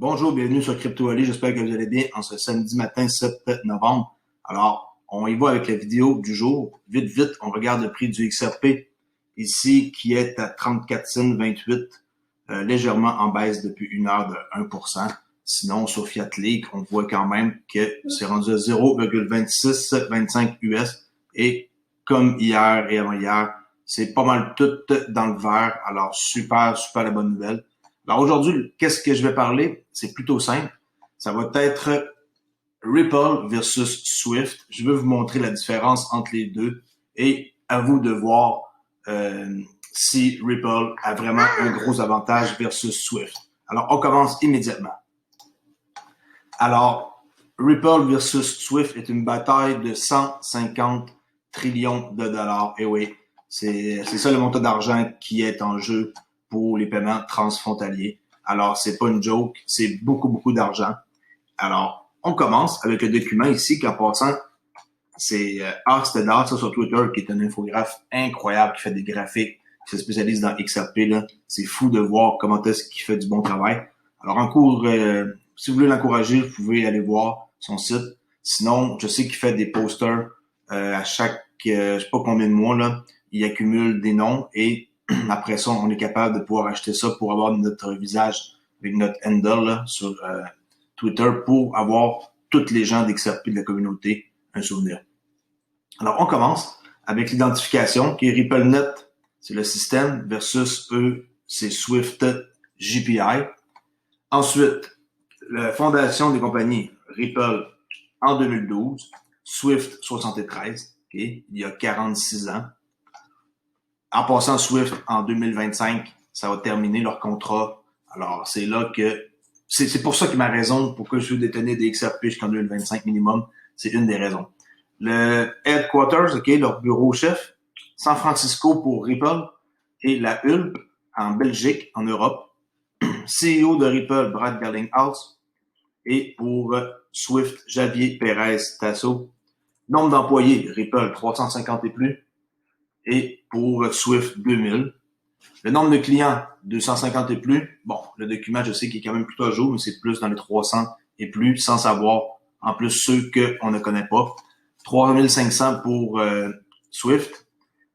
Bonjour, bienvenue sur Crypto Ali. J'espère que vous allez bien en ce samedi matin 7 novembre. Alors, on y va avec la vidéo du jour. Vite, on regarde le prix du XRP ici qui est à 34,28 légèrement en baisse depuis une heure de 1%. Sinon, sur Fiat League, on voit quand même que c'est rendu à 0,2625 US. Et comme hier et avant-hier, c'est pas mal tout dans le vert. Alors, super la bonne nouvelle. Alors aujourd'hui, qu'est-ce que je vais parler? C'est plutôt simple. Ça va être Ripple versus Swift. Je veux vous montrer la différence entre les deux et à vous de voir si Ripple a vraiment un gros avantage versus Swift. Alors, on commence immédiatement. Alors, Ripple versus Swift est une bataille de 150 trillions de dollars. Et oui, c'est ça le montant d'argent qui est en jeu pour les paiements transfrontaliers. Alors, c'est pas une joke, c'est beaucoup d'argent. Alors, on commence avec le document ici, qu'en passant, c'est Arstedar, ça sur Twitter, qui est un infographe incroyable, qui fait des graphiques, qui se spécialise dans XRP, là. C'est fou de voir comment est-ce qu'il fait du bon travail. Alors, en cours, si vous voulez l'encourager, vous pouvez aller voir son site. Sinon, je sais qu'il fait des posters à chaque, je sais pas combien de mois, là. Il accumule des noms et après ça, on est capable de pouvoir acheter ça pour avoir notre visage avec notre handle là, sur Twitter pour avoir toutes les gens d'XRP de la communauté un souvenir. Alors, on commence avec l'identification qui est RippleNet, c'est le système, versus eux, c'est Swift JPI. Ensuite, la fondation des compagnies Ripple en 2012, Swift 73, okay, il y a 46 ans. En passant Swift en 2025, ça va terminer leur contrat. Alors, c'est là que c'est pour ça que ma raison pourquoi je veux détenir des XRP jusqu'en 2025 minimum, c'est une des raisons. Le headquarters, ok, leur bureau chef, San Francisco pour Ripple et la Hulpe en Belgique, en Europe. CEO de Ripple, Brad Garlinghouse, et pour Swift, Javier Pérez Tasso. Nombre d'employés, Ripple 350 et plus. Et pour Swift 2000. Le nombre de clients 250 et plus. Bon, le document, je sais qu'il est quand même plutôt à jour, mais c'est plus dans les 300 et plus, sans savoir en plus ceux qu'on ne connaît pas. 3500 pour Swift.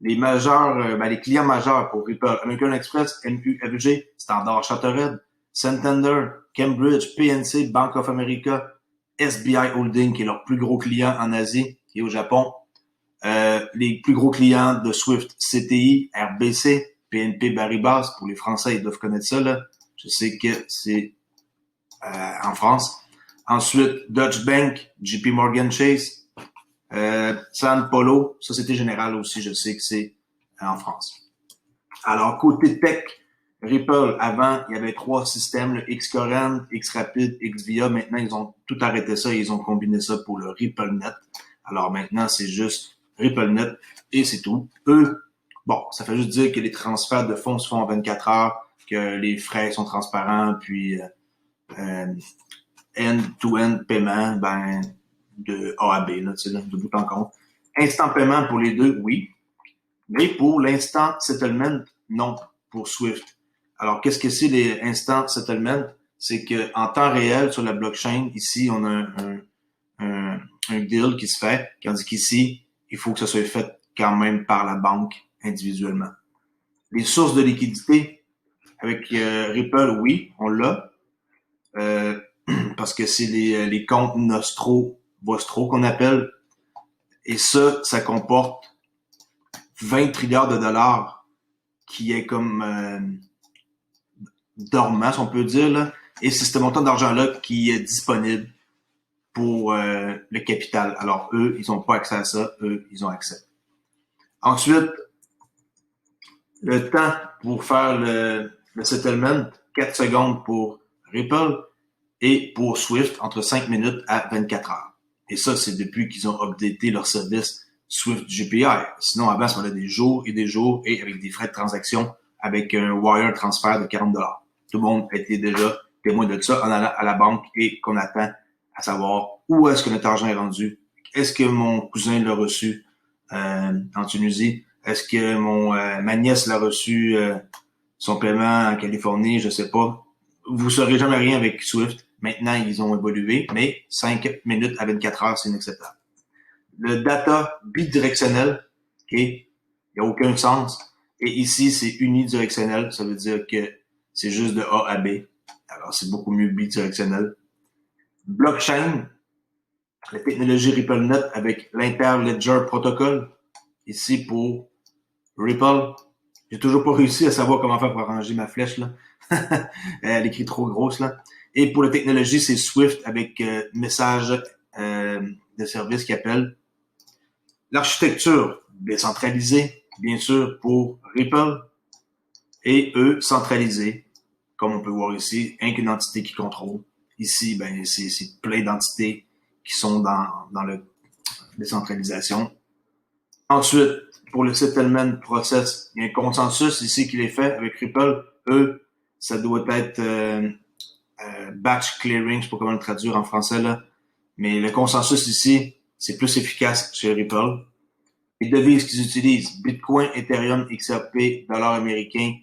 Les majeurs, les clients majeurs pour Ripple, American Express, MUFG, Standard Chartered, Santander, Cambridge, PNC, Bank of America, SBI Holding, qui est leur plus gros client en Asie et au Japon. Les plus gros clients de Swift, CTI, RBC, BNP Paribas, pour les Français, ils doivent connaître ça, là. Je sais que c'est en France. Ensuite, Deutsche Bank, JP Morgan Chase, San Polo, Société Générale aussi, je sais que c'est en France. Alors, côté tech, Ripple, avant, il y avait 3 systèmes, le Xcurrent, Xrapid, Xvia. Maintenant, ils ont tout arrêté ça et ils ont combiné ça pour le RippleNet. Alors maintenant, c'est juste RippleNet et c'est tout. Eux, bon, ça fait juste dire que les transferts de fonds se font en 24 heures, que les frais sont transparents, puis end-to-end paiement, de A à B, là, tu sais, de bout en compte. Instant paiement pour les deux, oui. Mais pour l'instant settlement, non, pour Swift. Alors, qu'est-ce que c'est les instant settlement? C'est que en temps réel, sur la blockchain, ici, on a un deal qui se fait, tandis qu'ici, il faut que ça soit fait quand même par la banque individuellement. Les sources de liquidité, avec Ripple, oui, on l'a, parce que c'est les comptes Vostro qu'on appelle, et ça comporte 20 trilliards de dollars qui est comme dormant, si on peut dire, là, et c'est ce montant d'argent-là qui est disponible pour le capital. Alors, eux, ils n'ont pas accès à ça. Eux, ils ont accès. Ensuite, le temps pour faire le settlement, 4 secondes pour Ripple et pour Swift, entre 5 minutes à 24 heures. Et ça, c'est depuis qu'ils ont updaté leur service Swift GPI. Sinon, avant, ça prenait des jours et avec des frais de transaction avec un wire transfert de 40 $. Tout le monde était déjà témoin de ça en allant à la banque et qu'on attend à savoir où est-ce que notre argent est rendu. Est-ce que mon cousin l'a reçu en Tunisie? Est-ce que ma nièce l'a reçu son paiement en Californie? Je sais pas. vous saurez jamais rien avec Swift. Maintenant, ils ont évolué, mais 5 minutes à 24 heures, c'est inacceptable. Le data bidirectionnel, ok, il n'y a aucun sens. Et ici, c'est unidirectionnel. Ça veut dire que c'est juste de A à B. Alors, c'est beaucoup mieux bidirectionnel. Blockchain, la technologie RippleNet avec l'Interledger Protocol. Ici, pour Ripple, j'ai toujours pas réussi à savoir comment faire pour arranger ma flèche, là. Elle écrit trop grosse, là. Et pour la technologie, c'est Swift avec message de service qui appelle. L'architecture décentralisée, bien sûr, pour Ripple. Et eux, centralisés, comme on peut voir ici, rien qu'une entité qui contrôle. Ici, ben, c'est plein d'entités qui sont dans la décentralisation. Ensuite, pour le settlement process, il y a un consensus ici qui est fait avec Ripple. Eux, ça doit être batch clearing, je sais pas comment le traduire en français là, mais le consensus ici, c'est plus efficace chez Ripple. Les devises qu'ils utilisent, Bitcoin, Ethereum, XRP, dollar américain,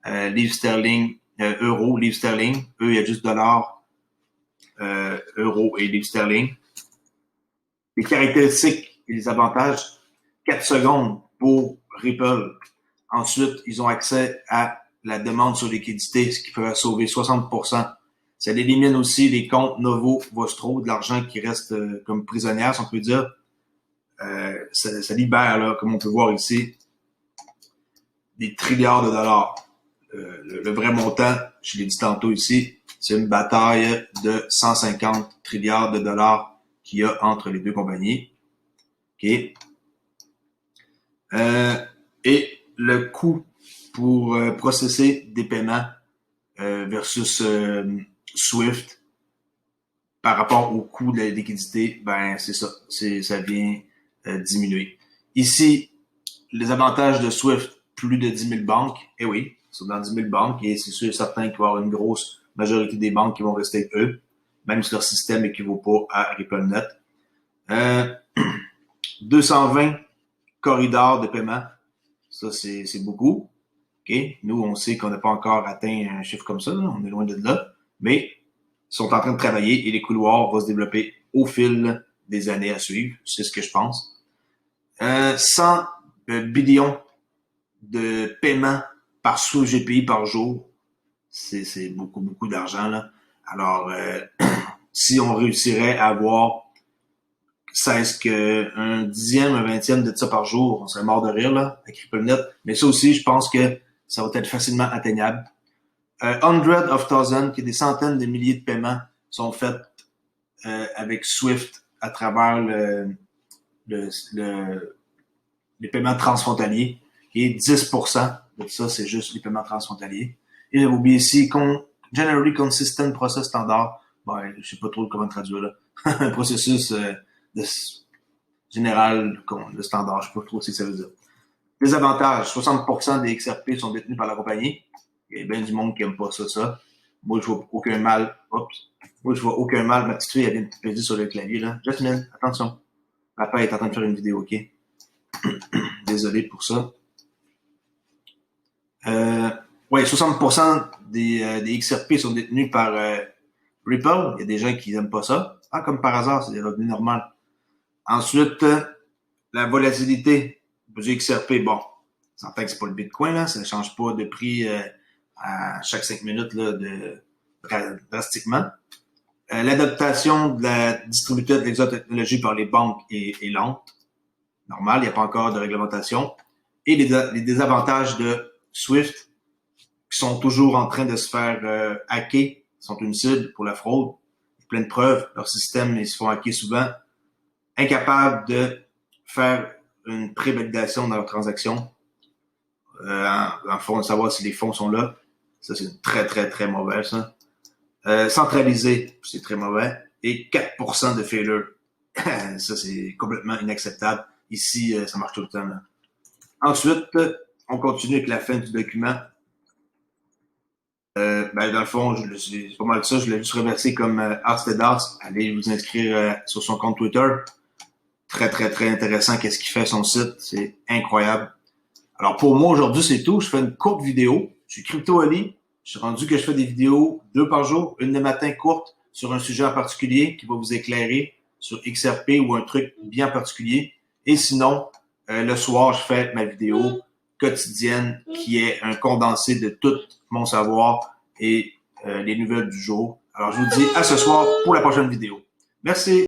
livre sterling, euro, livre sterling. Eux, il y a juste dollar, euro et livre sterling. Les caractéristiques et les avantages, 4 secondes pour Ripple. Ensuite, ils ont accès à la demande sur liquidité, ce qui peut sauver 60%. Ça élimine aussi les comptes Novo Vostro, de l'argent qui reste comme prisonnière, si on peut dire. Ça libère, là, comme on peut voir ici, des trilliards de dollars. Le vrai montant, je l'ai dit tantôt ici, c'est une bataille de 150 trilliards de dollars qu'il y a entre les deux compagnies. OK. Et le coût pour processer des paiements versus Swift par rapport au coût de la liquidité, ben c'est ça. Ça vient diminuer. Ici, les avantages de Swift, plus de 10 000 banques. Eh oui, c'est dans 10 000 banques et c'est sûr et certain qu'il va y avoir une grosse majorité des banques qui vont rester avec eux, même si leur système équivaut pas à RippleNet. 220 corridors de paiement. Ça, c'est beaucoup. Okay? Nous, on sait qu'on n'a pas encore atteint un chiffre comme ça. Là. On est loin de là. Mais ils sont en train de travailler et les couloirs vont se développer au fil des années à suivre. C'est ce que je pense. 100 billions de paiements par sous-GPI par jour. C'est beaucoup, beaucoup d'argent. Là. Alors, si on réussirait à avoir c'est qu'un dixième, un vingtième de ça par jour, on serait mort de rire là, avec RippleNet. Mais ça aussi, je pense que ça va être facilement atteignable. Hundreds of thousands, qui est des centaines de milliers de paiements, sont faits avec Swift à travers les paiements transfrontaliers. Et 10% de ça, c'est juste les paiements transfrontaliers. Et j'avais oublié ici, Generally Consistent Process Standard. Bon, je sais pas trop comment traduire là. Un processus général, le standard, je sais pas trop ce que ça veut dire. Les avantages, 60% des XRP sont détenus par la compagnie. Il y a bien du monde qui aime pas ça. Moi, je vois aucun mal. Moi, je vois aucun mal. Ma petite fille, elle vient de peser sur le clavier, là. Jasmine, attention. Papa est en train de faire une vidéo, OK? Désolé pour ça. Ouais, 60% des XRP sont détenus par Ripple. Il y a des gens qui n'aiment pas ça. Ah, comme par hasard, c'est des revenus normaux. Ensuite, la volatilité du XRP, bon, j'entends que c'est pas le Bitcoin, là, ça ne change pas de prix à chaque 5 minutes là, drastiquement. L'adaptation de la distributeur de l'exotechnologie par les banques est lente. Normal, il n'y a pas encore de réglementation. Et les désavantages de Swift, qui sont toujours en train de se faire hacker, sont une cible pour la fraude. Il y a plein de preuves. Leur système, ils se font hacker souvent. Incapables de faire une prévalidation dans leurs transactions. En fond, de savoir si les fonds sont là. Ça, c'est très, très, très mauvais, ça. Centralisé, c'est très mauvais. Et 4% de failure. Ça, c'est complètement inacceptable. Ici, ça marche tout le temps. Là. Ensuite, on continue avec la fin du document. Dans le fond, c'est pas mal ça. Je l'ai juste reversé comme Ars de Das. Allez vous inscrire sur son compte Twitter. Très, très, très intéressant. Qu'est-ce qu'il fait son site? C'est incroyable. Alors, pour moi, aujourd'hui, c'est tout. Je fais une courte vidéo. Je suis Crypto Ali. Je suis rendu que je fais des vidéos 2 par jour, une le matin courte sur un sujet en particulier qui va vous éclairer sur XRP ou un truc bien particulier. Et sinon, le soir, je fais ma vidéo quotidienne qui est un condensé de tout mon savoir et les nouvelles du jour. Alors, je vous dis à ce soir pour la prochaine vidéo. Merci.